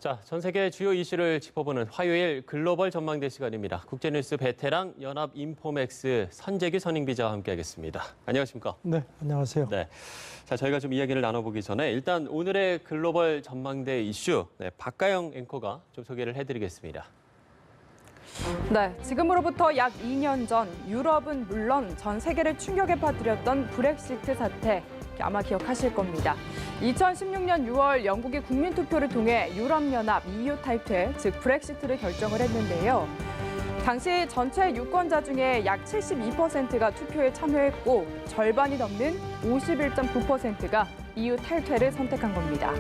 자, 전 세계 주요 이슈를 짚어보는 화요일 글로벌 전망대 시간입니다. 국제뉴스 베테랑 연합 인포맥스 선재규 선임기자와 함께하겠습니다. 안녕하십니까? 네, 안녕하세요. 네, 자 저희가 좀 이야기를 나눠보기 전에 일단 오늘의 글로벌 전망대 이슈 박가영 앵커가 좀 소개를 해드리겠습니다. 네, 지금으로부터 약 2년 전 유럽은 물론 전 세계를 충격에 빠뜨렸던 브렉시트 사태 아마 기억하실 겁니다. 2016년 6월 영국이 국민투표를 통해 유럽연합 EU 탈퇴, 즉 브렉시트를 결정을 했는데요. 당시 전체 유권자 중에 약 72%가 투표에 참여했고 절반이 넘는 51.9%가 EU 탈퇴를 선택한 겁니다.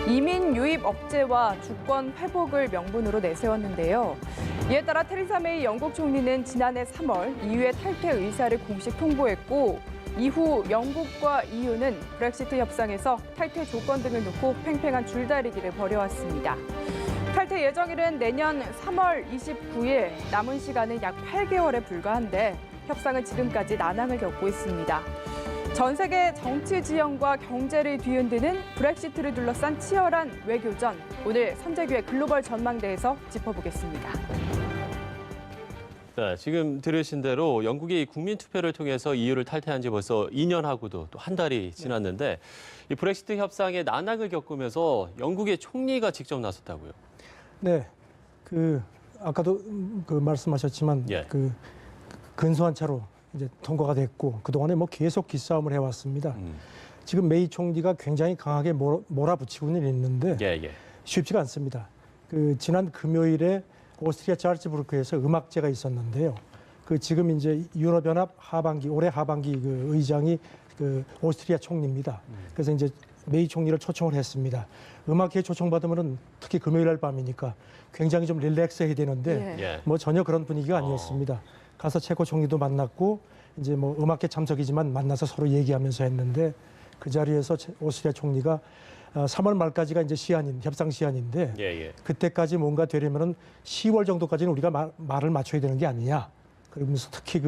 이민 유입 억제와 주권 회복을 명분으로 내세웠는데요. 이에 따라 테레사 메이 영국 총리는 지난해 3월 EU의 탈퇴 의사를 공식 통보했고 이후 영국과 EU는 브렉시트 협상에서 탈퇴 조건 등을 놓고 팽팽한 줄다리기를 벌여왔습니다. 탈퇴 예정일은 내년 3월 29일, 남은 시간은 약 8개월에 불과한데 협상은 지금까지 난항을 겪고 있습니다. 전 세계 정치 지형과 경제를 뒤흔드는 브렉시트를 둘러싼 치열한 외교전, 오늘 선재규의 글로벌 전망대에서 짚어보겠습니다. 네, 지금 들으신 대로 영국이 국민투표를 통해서 EU를 탈퇴한 지 벌써 2년하고도 또 한 달이 지났는데 이 브렉시트 협상에 난항을 겪으면서 영국의 총리가 직접 나섰다고요. 네, 아까도 말씀하셨지만 예. 근소한 차로 이제 통과가 됐고 그동안에 계속 기싸움을 해왔습니다. 지금 메이 총리가 굉장히 강하게 몰아붙이고는 있는데 쉽지가 않습니다. 지난 금요일에 오스트리아 잘츠부르크에서 음악제가 있었는데요. 지금 이제 유럽연합 하반기 올해 하반기 의장이 오스트리아 총리입니다. 그래서 이제 메이 총리를 초청을 했습니다. 음악회에 초청받으면은 특히 금요일 밤이니까 굉장히 좀 릴렉스해야 되는데 전혀 그런 분위기가 아니었습니다. 가서 체코 총리도 만났고 이제 음악회 참석이지만 만나서 서로 얘기하면서 했는데 그 자리에서 오스트리아 총리가 3월 말까지가 이제 협상 시한인데 그때까지 뭔가 되려면은 10월 정도까지는 우리가 말을 맞춰야 되는 게 아니냐. 그러면서 특히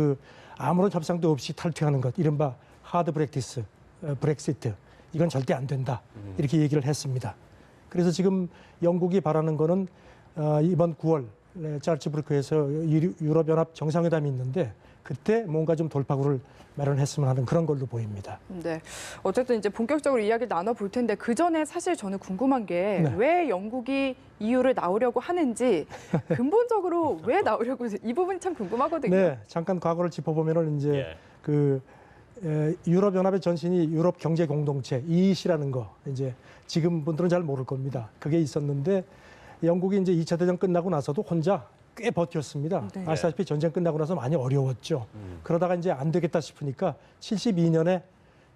아무런 협상도 없이 탈퇴하는 것, 이른바 하드 브렉시트, 이건 절대 안 된다. 이렇게 얘기를 했습니다. 그래서 지금 영국이 바라는 거는 이번 9월 잘츠부르크에서 유럽연합 정상회담이 있는데 그때 뭔가 좀 돌파구를 마련했으면 하는 그런 걸로 보입니다. 네, 어쨌든 이제 본격적으로 이야기를 나눠볼 텐데 그 전에 사실 저는 궁금한 게 왜 영국이 EU를 나오려고 하는지 근본적으로 왜 나오려고 이 부분이 참 궁금하거든요. 네, 잠깐 과거를 짚어보면은 이제 유럽연합의 전신이 유럽 경제 공동체 EEC라는 거 이제 지금 분들은 잘 모를 겁니다. 그게 있었는데 영국이 이제 2차 대전 끝나고 나서도 혼자 꽤 버텼습니다. 아시다시피 전쟁 끝나고 나서 많이 어려웠죠. 그러다가 이제 안 되겠다 싶으니까 72년에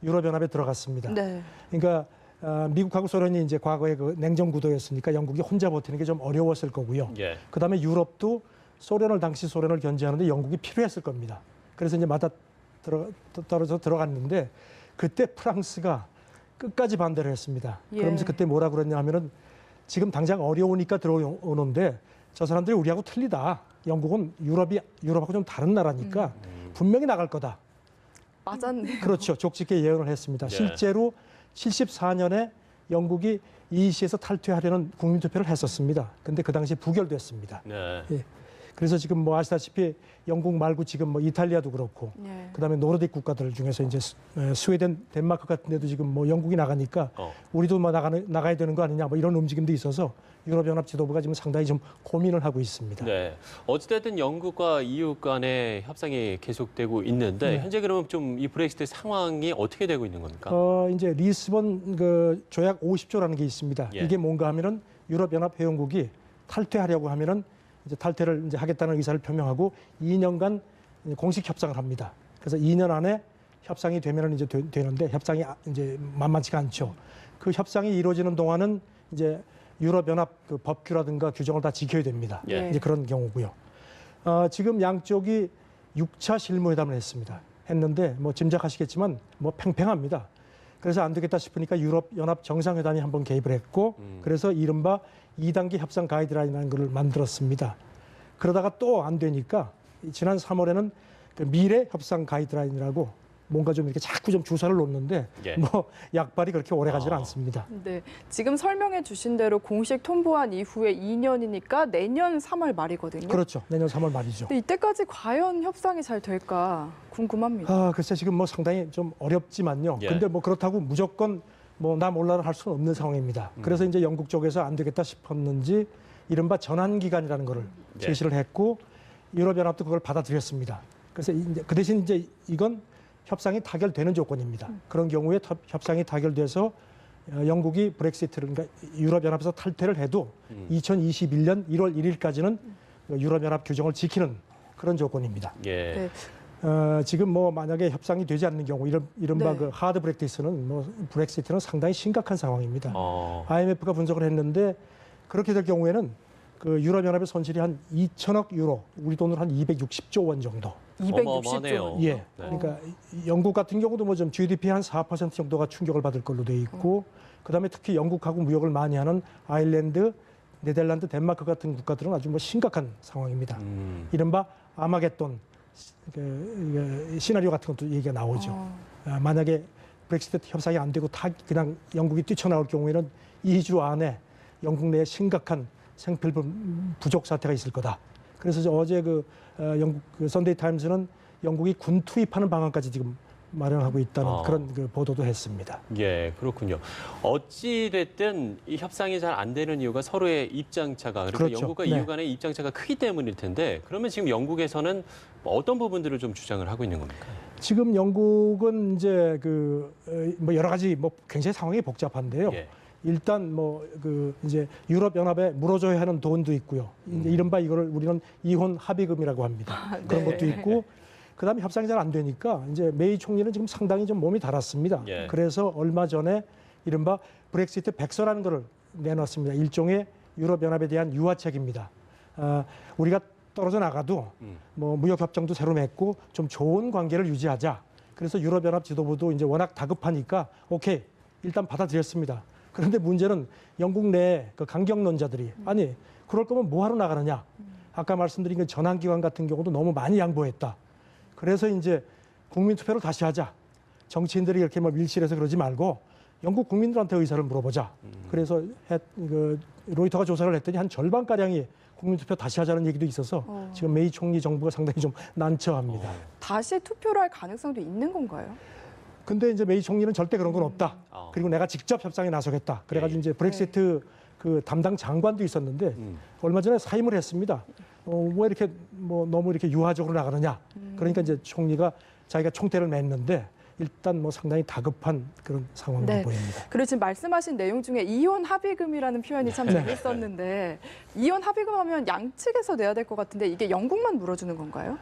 유럽연합에 들어갔습니다. 그러니까 미국하고 소련이 이제 과거에 냉전 구도였으니까 영국이 혼자 버티는 게 좀 어려웠을 거고요. 그다음에 유럽도 당시 소련을 견제하는데 영국이 필요했을 겁니다. 그래서 이제 떨어져 들어갔는데 그때 프랑스가 끝까지 반대를 했습니다. 그러면서 그때 뭐라 그랬냐 하면은 지금 당장 어려우니까 들어오는데 저 사람들이 우리하고 틀리다. 영국은 유럽하고 좀 다른 나라니까 분명히 나갈 거다. 맞았네요. 그렇죠. 족짓게 예언을 했습니다. 실제로 74년에 영국이 EEC에서 탈퇴하려는 국민투표를 했었습니다. 근데 그 당시에 부결됐습니다. 그래서 지금 아시다시피 영국 말고 지금 이탈리아도 그렇고 그다음에 노르딕 국가들 중에서 이제 스웨덴, 덴마크 같은 데도 지금 영국이 나가니까 우리도 나가야 되는 거 아니냐 이런 움직임도 있어서 유럽연합 지도부가 지금 상당히 좀 고민을 하고 있습니다. 네. 어찌됐든 영국과 EU 간의 협상이 계속되고 있는데 현재 그러면 좀 이 브렉시트 상황이 어떻게 되고 있는 겁니까? 이제 리스본 조약 50조라는 게 있습니다. 이게 뭔가 하면은 유럽연합 회원국이 탈퇴하려고 하면은 이제 탈퇴를 이제 하겠다는 의사를 표명하고 2년간 공식 협상을 합니다. 그래서 2년 안에 협상이 되면은 이제 되는데 협상이 이제 만만치가 않죠. 그 협상이 이루어지는 동안은 이제 유럽연합 법규라든가 규정을 다 지켜야 됩니다. 이제 그런 경우고요. 지금 양쪽이 6차 실무회담을 했는데 짐작하시겠지만 팽팽합니다. 그래서 안 되겠다 싶으니까 유럽연합 정상회담이 한번 개입을 했고 그래서 이른바 2단계 협상 가이드라인이라는 걸 만들었습니다. 그러다가 또 안 되니까 지난 3월에는 미래 협상 가이드라인이라고 뭔가 좀 이렇게 자꾸 좀 주사를 놓는데 예. 뭐 약발이 그렇게 오래 가지는 않습니다. 네, 지금 설명해 주신 대로 공식 통보한 이후에 2년이니까 내년 3월 말이거든요. 그렇죠. 내년 3월 말이죠. 근데 이때까지 과연 협상이 잘 될까 궁금합니다. 글쎄 지금 뭐 상당히 좀 어렵지만요. 예. 근데 뭐 그렇다고 무조건 뭐 나 몰라를 할 수는 없는 상황입니다. 그래서 이제 영국 쪽에서 안 되겠다 싶었는지 이른바 전환 기간이라는 거를 예. 제시를 했고 유럽연합도 그걸 받아들였습니다. 그래서 이제 그 대신 이제 이건 협상이 타결되는 조건입니다. 그런 경우에 협상이 타결돼서 영국이 브렉시트를 그러니까 유럽연합에서 탈퇴를 해도 2021년 1월 1일까지는 유럽연합 규정을 지키는 그런 조건입니다. 예. 네. 지금 뭐 만약에 협상이 되지 않는 경우 이른바 네. 그 하드 브렉시트는 뭐 브렉시트는 상당히 심각한 상황입니다. 어. IMF가 분석을 했는데 그렇게 될 경우에는 그 유럽연합의 손실이 한 2천억 유로, 우리 돈으로 한 260조 원 정도. 260조 어마어마하네요. 원. 예. 네. 그러니까 영국 같은 경우도 뭐 좀 GDP 한 4% 정도가 충격을 받을 걸로 돼 있고, 그다음에 특히 영국하고 무역을 많이 하는 아일랜드, 네덜란드, 덴마크 같은 국가들은 아주 뭐 심각한 상황입니다. 이른바 아마겟돈 시나리오 같은 것도 얘기가 나오죠. 만약에 브렉시트 협상이 안 되고 그냥 영국이 뛰쳐나올 경우에는 2주 안에 영국 내에 심각한 생필품 부족 사태가 있을 거다. 그래서 어제 영국 선데이 타임스는 영국이 군 투입하는 방안까지 지금 마련하고 있다는 그런 보도도 했습니다. 예, 그렇군요. 어찌 됐든 이 협상이 잘 안 되는 이유가 서로의 입장차가 그리고 그렇죠. 영국과 네. EU 간의 입장차가 크기 때문일 텐데 그러면 지금 영국에서는 어떤 부분들을 좀 주장을 하고 있는 겁니까? 지금 영국은 이제 뭐 여러 가지 뭐 굉장히 상황이 복잡한데요. 예. 일단 이제 유럽 연합에 물어줘야 하는 돈도 있고요. 이제 이른바 이거를 우리는 이혼 합의금이라고 합니다. 그런 네. 것도 있고, 그다음에 협상이 잘 안 되니까 이제 메이 총리는 지금 상당히 좀 몸이 달았습니다. 예. 그래서 얼마 전에 이른바 브렉시트 백서라는 거를 내놨습니다. 일종의 유럽 연합에 대한 유화책입니다. 우리가 떨어져 나가도 뭐 무역 협정도 새로 맺고 좀 좋은 관계를 유지하자. 그래서 유럽 연합 지도부도 이제 워낙 다급하니까 오케이 일단 받아들였습니다. 그런데 문제는 영국 내 그 강경론자들이 아니 그럴 거면 뭐하러 나가느냐. 아까 말씀드린 그 전환기관 같은 경우도 너무 많이 양보했다. 그래서 이제 국민투표를 다시 하자. 정치인들이 이렇게 뭐 밀실해서 그러지 말고 영국 국민들한테 의사를 물어보자. 그래서 로이터가 조사를 했더니 한 절반가량이 국민투표 다시 하자는 얘기도 있어서 지금 메이 총리 정부가 상당히 좀 난처합니다. 다시 투표를 할 가능성도 있는 건가요? 근데 이제 메이 총리는 절대 그런 건 없다. 그리고 내가 직접 협상에 나서겠다. 그래가지고 이제 브렉시트 그 담당 장관도 있었는데 얼마 전에 사임을 했습니다. 왜 이렇게 뭐 너무 이렇게 유화적으로 나가느냐. 그러니까 이제 총리가 자기가 총대를 맸는데 일단 뭐 상당히 다급한 그런 상황으로 네. 보입니다. 그리고 지금 말씀하신 내용 중에 이혼 합의금이라는 표현이 참 재밌었는데 이혼 합의금 하면 양측에서 내야 될 것 같은데 이게 영국만 물어주는 건가요?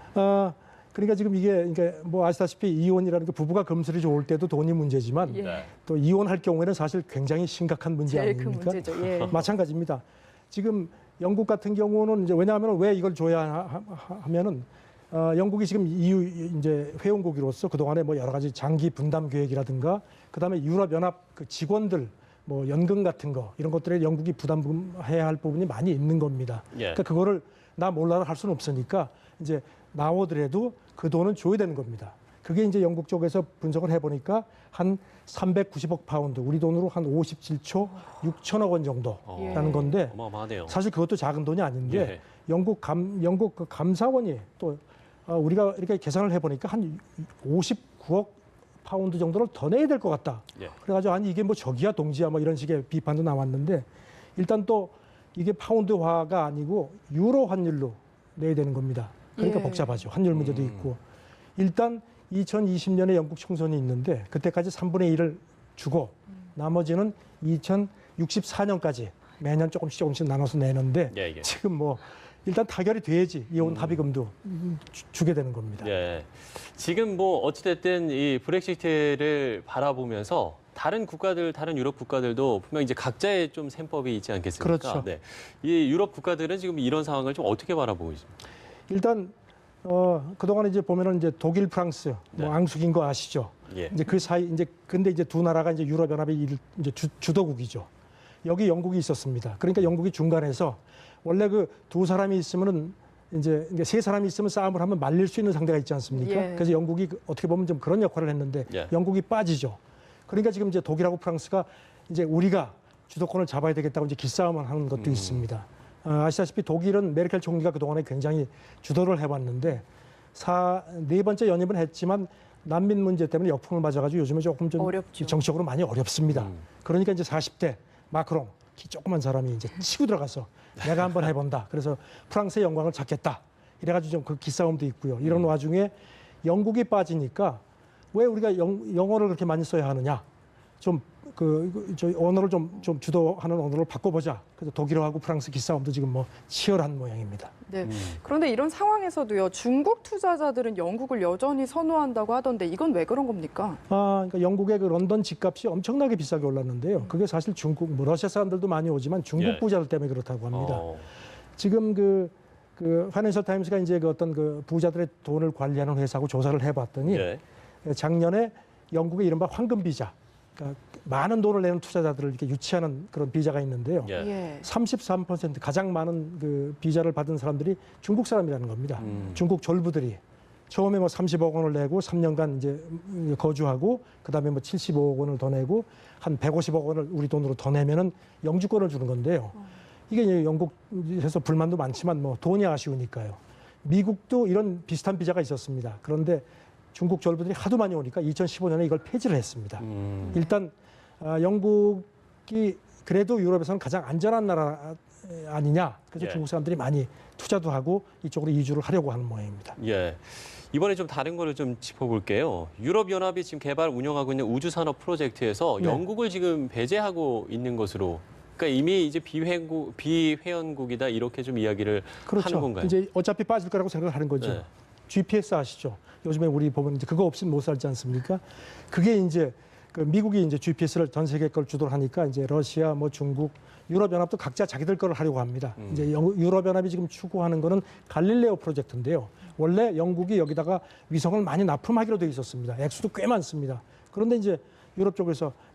그러니까 지금 이게 뭐 아시다시피 이혼이라는 게 부부가 금슬이 좋을 때도 돈이 문제지만 예. 또 이혼할 경우에는 사실 굉장히 심각한 문제 제일 큰 아닙니까? 문제죠. 예. 마찬가지입니다. 지금 영국 같은 경우는 이제 왜냐하면 왜 이걸 줘야 하면은 영국이 지금 EU 이제 회원국으로서 그 동안에 뭐 여러 가지 장기 분담 계획이라든가 그다음에 유럽 연합 그 직원들 뭐 연금 같은 거 이런 것들에 영국이 부담해야 할 부분이 많이 있는 겁니다. 예. 그러니까 그거를 나 몰라라 할 수는 없으니까 이제 나오더라도 그 돈은 줘야 되는 겁니다. 그게 이제 영국 쪽에서 분석을 해보니까 한 390억 파운드, 우리 돈으로 한 57조 6천억 원 정도라는 건데 어마어마하네요. 사실 그것도 작은 돈이 아닌데 예. 영국 그 감사원이 또 우리가 이렇게 계산을 해보니까 한 59억 파운드 정도를 더 내야 될 것 같다. 예. 그래가지고 아니 이게 뭐 적이야 동지야 뭐 이런 식의 비판도 나왔는데 일단 또 이게 파운드화가 아니고 유로 환율로 내야 되는 겁니다. 그러니까 예. 복잡하죠. 환율 문제도 있고. 일단 2020년에 영국 총선이 있는데 그때까지 3분의 1을 주고 나머지는 2064년까지 매년 조금씩 나눠서 내는데 예, 예. 지금 뭐 일단 타결이 돼야지 이혼 합의금도 주게 되는 겁니다. 예. 지금 뭐 어찌됐든 이 브렉시트를 바라보면서 다른 국가들, 다른 유럽 국가들도 분명 이제 각자의 좀 셈법이 있지 않겠습니까? 그렇죠. 네. 이 유럽 국가들은 지금 이런 상황을 좀 어떻게 바라보고 있습니까? 일단 그동안 이제 보면은 이제 독일, 프랑스 뭐 네. 앙숙인 거 아시죠? 예. 이제 그 사이 근데 이제 두 나라가 이제 유럽 연합의 이제 주도국이죠. 여기 영국이 있었습니다. 그러니까 영국이 중간에서 원래 그 두 사람이 있으면은 이제 세 사람이 있으면 싸움을 하면 말릴 수 있는 상대가 있지 않습니까? 예. 그래서 영국이 어떻게 보면 좀 그런 역할을 했는데 예. 영국이 빠지죠. 그러니까 지금 이제 독일하고 프랑스가 이제 우리가 주도권을 잡아야 되겠다고 이제 기싸움을 하는 것도 있습니다. 아시다시피 독일은 메르켈 총리가 그동안에 굉장히 주도를 해왔는데 네 번째 연임은 했지만 난민 문제 때문에 역풍을 맞아가지고 요즘에 조금 좀 어렵죠. 정치적으로 많이 어렵습니다. 그러니까 이제 40대 마크롱 키 조그만 사람이 이제 치고 들어가서 내가 한번 해본다. 그래서 프랑스의 영광을 찾겠다. 이래가지고 좀 그 기싸움도 있고요. 이런 와중에 영국이 빠지니까 왜 우리가 영어를 그렇게 많이 써야 하느냐? 저 언어를 좀 주도하는 언어를 바꿔보자. 그래서 독일어하고 프랑스 기싸움도 지금 뭐 치열한 모양입니다. 네. 그런데 이런 상황에서도요, 중국 투자자들은 영국을 여전히 선호한다고 하던데 이건 왜 그런 겁니까? 그러니까 영국의 그 런던 집값이 엄청나게 비싸게 올랐는데요. 그게 사실 중국, 뭐 러시아 사람들도 많이 오지만 중국 예. 부자들 때문에 그렇다고 합니다. 지금 그 파이낸셜 타임스가 이제 그 어떤 그 부자들의 돈을 관리하는 회사하고 조사를 해봤더니 예. 작년에 영국의 이른바 황금 비자, 그러니까 많은 돈을 내는 투자자들을 이렇게 유치하는 그런 비자가 있는데요. 예. 33% 가장 많은 그 비자를 받은 사람들이 중국 사람이라는 겁니다. 중국 졸부들이 처음에 뭐 30억 원을 내고 3년간 이제 거주하고 그다음에 뭐 75억 원을 더 내고 한 150억 원을 우리 돈으로 더 내면은 영주권을 주는 건데요. 이게 이제 영국에서 불만도 많지만 뭐 돈이 아쉬우니까요. 미국도 이런 비슷한 비자가 있었습니다. 그런데 중국 졸부들이 하도 많이 오니까 2015년에 이걸 폐지를 했습니다. 일단 영국이 그래도 유럽에서는 가장 안전한 나라 아니냐. 그래서 예. 중국 사람들이 많이 투자도 하고 이쪽으로 이주를 하려고 하는 모양입니다. 예. 이번에 좀 다른 거를 좀 짚어볼게요. 유럽연합이 지금 개발 운영하고 있는 우주산업 프로젝트에서 네. 영국을 지금 배제하고 있는 것으로. 그러니까 이미 이제 비회원국이다 이렇게 좀 이야기를 그렇죠. 하는 건가요? 이제 어차피 빠질 거라고 생각을 하는 거죠. 네. GPS 아시죠? 요즘에 우리 보면 이제 그거 없이는 못 살지 않습니까? 그게 이제 그 미국이 이제 GPS를 전 세계 걸 주도를 하니까 이제 러시아, 뭐 중국, 유럽연합도 각자 자기들 거를 하려고 합니다. 이제 유럽연합이 지금 추구하는 거는 갈릴레오 프로젝트인데요. 원래 영국이 여기다가 위성을 많이 납품하기로 돼 있었습니다. 액수도 꽤 많습니다. 그런데 이제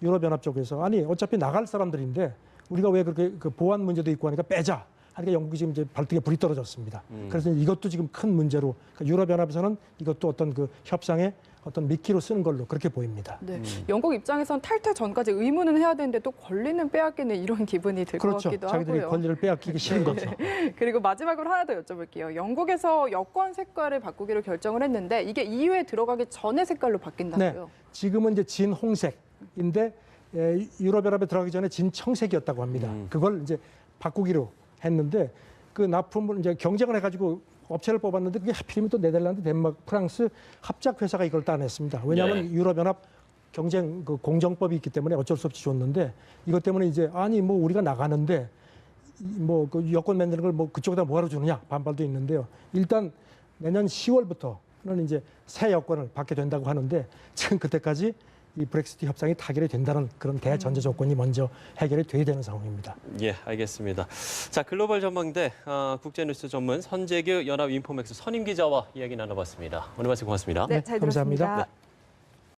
유럽연합 쪽에서 아니 어차피 나갈 사람들인데 우리가 왜 그렇게 그 보안 문제도 있고 하니까 빼자. 하니까 영국이 지금 이제 발등에 불이 떨어졌습니다. 그래서 이것도 지금 큰 문제로 그러니까 유럽연합에서는 이것도 어떤 그 협상의 어떤 미끼로 쓰는 걸로 그렇게 보입니다. 네. 영국 입장에선 탈퇴 전까지 의무는 해야 되는데 또 권리는 빼앗기는 이런 기분이 들 것 그렇죠. 같기도 자기들이 하고요. 권리를 빼앗기기 싫은 거죠. 그리고 마지막으로 하나 더 여쭤볼게요. 영국에서 여권 색깔을 바꾸기로 결정을 했는데 이게 EU에 들어가기 전에 색깔로 바뀐다고요? 네. 지금은 이제 진홍색인데 유럽연합에 들어가기 전에 진청색이었다고 합니다. 그걸 이제 바꾸기로 했는데 그 납품을 이제 경쟁을 해가지고 업체를 뽑았는데 그게 하필이면 또 네덜란드, 덴마크, 프랑스 합작 회사가 이걸 따냈습니다. 왜냐하면 유럽연합 경쟁 그 공정법이 있기 때문에 어쩔 수 없이 줬는데 이것 때문에 이제 아니 뭐 우리가 나가는데 뭐 그 여권 만드는 걸 뭐 그쪽에다 뭐하러 주느냐 반발도 있는데요. 일단 내년 10월부터는 이제 새 여권을 받게 된다고 하는데 지금 그때까지 이 브렉시트 협상이 타결이 된다는 그런 대전제 조건이 먼저 해결이 돼야 되는 상황입니다. 예, 알겠습니다. 자, 글로벌 전망대 국제뉴스 전문 선재규 연합인포맥스 선임 기자와 이야기 나눠봤습니다. 오늘 말씀 고맙습니다. 네, 잘 감사합니다. 들었습니다. 네.